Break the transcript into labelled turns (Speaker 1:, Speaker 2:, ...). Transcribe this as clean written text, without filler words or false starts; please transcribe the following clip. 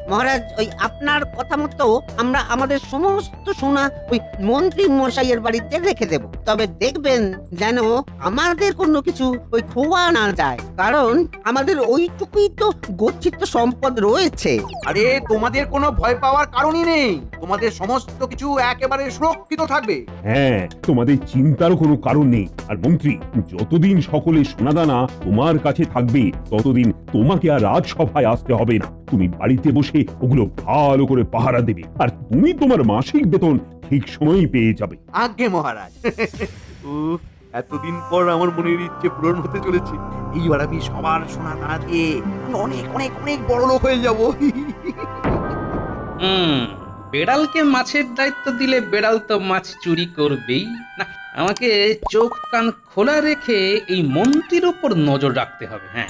Speaker 1: মহারাজ ওই আপনার কথা মতো আমরা আমাদের সমস্ত সোনা ওই মন্ত্রী মশাইয়ের বাড়িতে রেখে দেব। তবে দেখবেন যেন আমাদের কোনো কিছু ওই খোয়া না যায়, কারণ আমাদের ওইটুকুই তো গচ্ছিত সম্পদ রয়েছে।
Speaker 2: আরে তোমাদের কোনো ভয় পাওয়ার কারণই নেই, তোমাদের সমস্ত কিছু একেবারে সুরক্ষিত থাকবে।
Speaker 3: হ্যাঁ, তোমাদের চিন্তারও কোনো কারণ নেই। আর মন্ত্রী, যতদিন সকলে সোনাদানা তোমার কাছে থাকবে ততদিন তোমাকে আর রাজসভায় আসতে হবে না। তুমি বাড়িতে বসে ওগুলো ভালো করে পাহারা দেবে, আর তুমি তোমার মাসিক বেতন ঠিক সময়ই পেয়ে যাবে।
Speaker 2: আজ্ঞে মহারাজ। উফ, এতদিন পর আমার মনের ইচ্ছে পূরণ হতে চলেছে। এইবার আমি সবার সোনা দানা দিয়ে অনেক অনেক অনেক বড় লোক হয়ে যাব।
Speaker 4: বেড়ালকে মাছের দায়িত্ব দিলে বেড়াল তো মাছ চুরি করবেই না। আমাকে চোখ কান খোলা রেখে এই মন্ত্রীর উপর নজর রাখতে হবে। হ্যাঁ।